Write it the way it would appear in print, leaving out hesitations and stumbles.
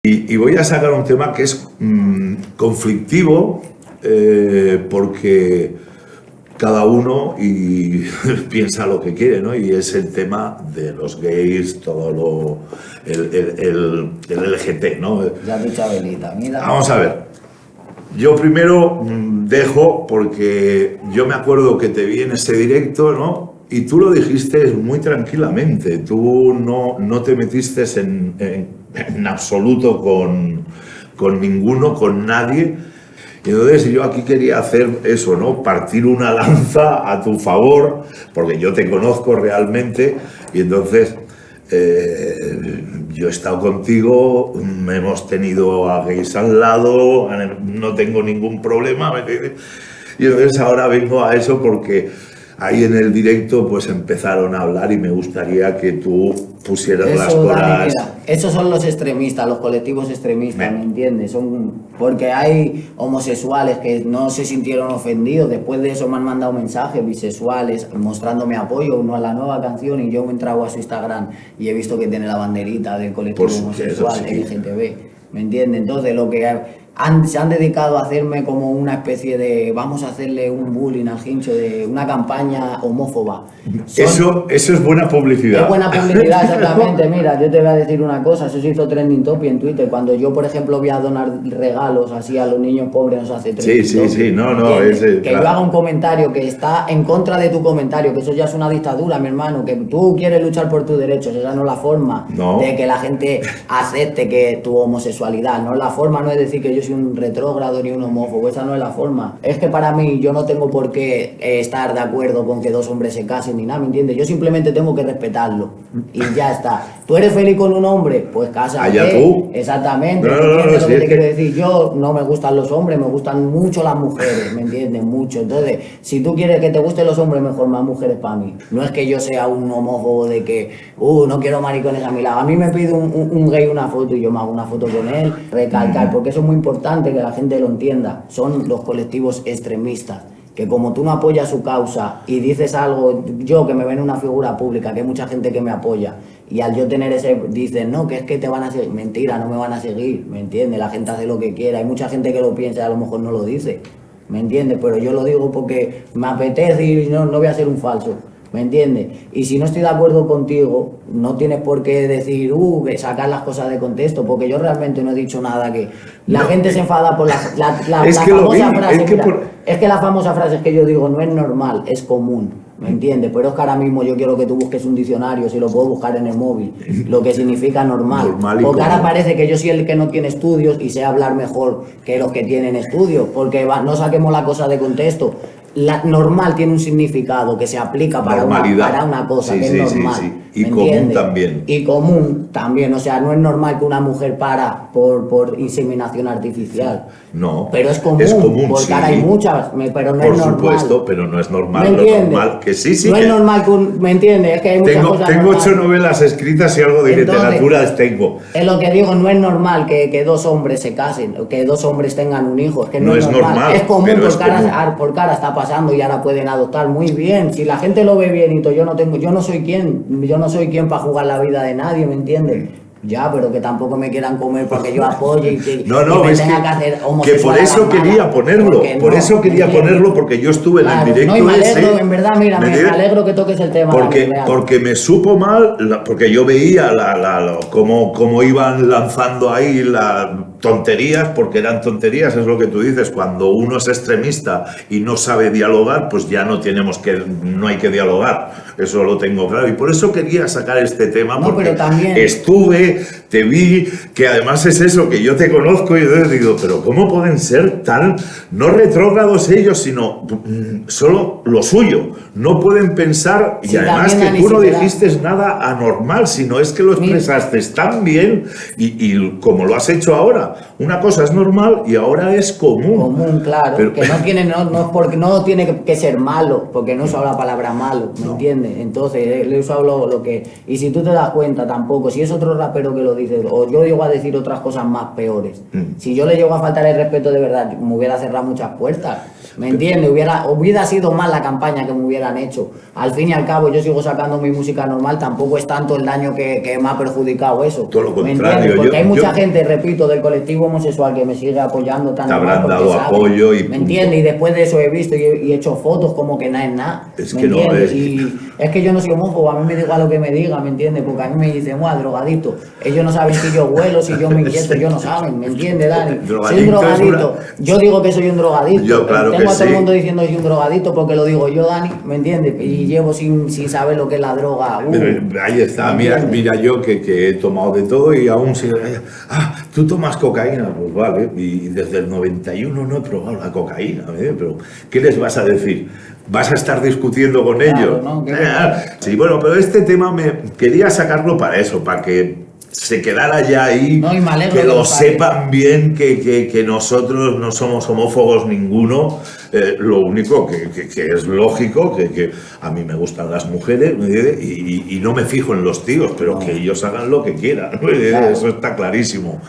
Y voy a sacar un tema que es conflictivo, porque cada uno piensa lo que quiere, ¿no? Y es el tema de los gays, todo el LGT, ¿no? Ya has dicho Abelita, mira. Vamos a ver. Yo primero dejo, porque yo me acuerdo que te vi en ese directo, ¿no? Y tú lo dijiste muy tranquilamente. Tú no te metiste en absoluto con ninguno, con nadie. Y entonces yo aquí quería hacer eso, ¿no? Partir una lanza a tu favor, porque yo te conozco realmente, y entonces yo he estado contigo, hemos tenido a gays al lado, no tengo ningún problema, ¿me entiendes? Y entonces ahora vengo a eso porque ahí en el directo pues empezaron a hablar y me gustaría que tú pusieras las cosas. Dani, mira, esos son los extremistas, los colectivos extremistas, ¿me entiendes? Porque hay homosexuales que no se sintieron ofendidos, después de eso me han mandado mensajes bisexuales mostrándome apoyo, uno a la nueva canción, y yo me he entrado a su Instagram y he visto que tiene la banderita del colectivo homosexual, sí. LGTB, ¿me entiendes? Entonces lo que se han dedicado a hacerme como una especie de, vamos a hacerle un bullying al Hincho, de una campaña homófoba. Eso es buena publicidad. Es buena publicidad, exactamente. Mira, yo te voy a decir una cosa, eso se hizo trending topic en Twitter. Cuando yo, por ejemplo, voy a donar regalos así a los niños pobres, nos hace trending topic. Sí, no, que claro. Yo haga un comentario que está en contra de tu comentario, que eso ya es una dictadura, mi hermano, que tú quieres luchar por tus derechos, esa no es la forma de que la gente acepte que tu homosexualidad, no es la forma, no es decir que yo soy un retrógrado ni un homófobo, esa no es la forma. Es que para mí yo no tengo por qué estar de acuerdo con que dos hombres se casen ni nada, ¿me entiendes? Yo simplemente tengo que respetarlo y ya está. ¿Tú eres feliz con un hombre? Pues cásate. Allá tú. Exactamente, ¿me entiendes lo que te quiero decir? Yo no me gustan los hombres, me gustan mucho las mujeres, ¿me entiendes? Mucho. Entonces, si tú quieres que te gusten los hombres, mejor más mujeres para mí. No es que yo sea un homófobo de que, no quiero maricones a mi lado. A mí me pide un gay una foto y yo me hago una foto con él, recalcar, porque eso es muy importante que la gente lo entienda. Son los colectivos extremistas, que como tú no apoyas su causa y dices algo, yo que me ven una figura pública, que hay mucha gente que me apoya, y al yo tener ese, dicen, no, que es que te van a seguir. Mentira, no me van a seguir, ¿me entiendes? La gente hace lo que quiera, hay mucha gente que lo piensa y a lo mejor no lo dice, ¿me entiendes? Pero yo lo digo porque me apetece y no voy a ser un falso, ¿me entiendes? Y si no estoy de acuerdo contigo, no tienes por qué decir, que sacar las cosas de contexto, porque yo realmente no he dicho nada que... La gente se enfada por la famosa frase. Es que la famosa frase es que yo digo, no es normal, es común, ¿me entiendes? Pero es que ahora mismo yo quiero que tú busques un diccionario, si lo puedo buscar en el móvil, lo que significa normal. Porque ahora parece que yo soy el que no tiene estudios y sé hablar mejor que los que tienen estudios, porque no saquemos la cosa de contexto. La normal tiene un significado que se aplica para una cosa, que es normal. Sí. Y común también. Y común también, o sea, no es normal que una mujer para por inseminación artificial. No, pero es común porque ahora hay muchas, pero no por es normal. Por supuesto, pero no es normal. ¿Me entiendes? Normal, que sí. No es normal que ¿me entiendes? Es que hay muchas cosas. Tengo 8 novelas escritas y algo de literatura tengo. Es lo que digo, no es normal que dos hombres se casen, que dos hombres tengan un hijo. Es que no es normal. Es común por cara está pasando y ahora pueden adoptar muy bien. Si la gente lo ve bien y todo, yo no soy quien para jugar la vida de nadie, ¿me entiendes? Ya, pero que tampoco me quieran comer porque yo apoyo y que me tenga que hacer homosexual. Que por eso quería ponerlo, ponerlo porque yo estuve en el directo. No, y me alegro, en verdad, mira, me alegro que toques el tema. Porque me supo mal, porque yo veía cómo iban lanzando ahí las tonterías, porque eran tonterías, es lo que tú dices. Cuando uno es extremista y no sabe dialogar, pues ya no hay que dialogar. Eso lo tengo claro. Y por eso quería sacar este tema, porque pero también te vi, que además es eso, que yo te conozco y yo digo, pero ¿cómo pueden ser tan, no retrógrados ellos, sino solo lo suyo? No pueden pensar, y además que tú no dijiste nada anormal, sino es que lo expresaste tan bien y como lo has hecho ahora. Una cosa es normal y ahora es común. Común, claro, pero que no tiene que ser malo, porque no he usado la palabra malo, ¿me entiendes? Entonces, le he usado lo que... Y si tú te das cuenta tampoco, si es otro rapero que lo dice, o yo llego a decir otras cosas más peores, si yo le llego a faltar el respeto de verdad, me hubiera cerrado muchas puertas. ¿Me entiendes? Hubiera sido mal la campaña que me hubieran hecho. Al fin y al cabo, yo sigo sacando mi música normal, tampoco es tanto el daño que me ha perjudicado eso. Todo lo ¿Me contrario. entiendes? Porque hay mucha gente, repito, del colectivo homosexual que me sigue apoyando tan Te habrán normal, dado porque sabe, apoyo y ¿me punto. entiendes? Y después de eso he visto y he hecho fotos como que nada es nada. Es ¿Me que no, entiendes? es que- Y es que yo no soy homófobo, a mí me da igual lo que me diga, ¿me entiendes? Porque a mí me dicen, guau, drogadito. Ellos no saben si yo huelo, si yo me inyecto, ellos no saben, ¿me entiendes, Dani? Soy un Drogadicto es drogadito. Yo digo que soy un drogadito. Yo, claro Tengo que a todo el sí. mundo diciendo que soy un drogadito porque lo digo yo, Dani, ¿me entiendes? Y llevo sin saber lo que es la droga. Ahí está, ¿me mira, entiendes? mira yo que he tomado de todo y aún si... ¿tú tomas cocaína? Pues vale, y desde el 91 no he probado la cocaína, pero ¿qué les vas a decir? ¿Vas a estar discutiendo con Claro, ellos? ¿no? ¿Qué Sí, bueno, pero este tema quería sacarlo para eso, para que se quedara ya ahí, No, y me alegro que que lo lo saques. sepan bien, que nosotros no somos homófobos ninguno. Lo único que es lógico, que a mí me gustan las mujeres, ¿me entiendes? Y no me fijo en los tíos, pero No. que ellos hagan lo que quieran, ¿me entiendes? Claro. Eso está clarísimo.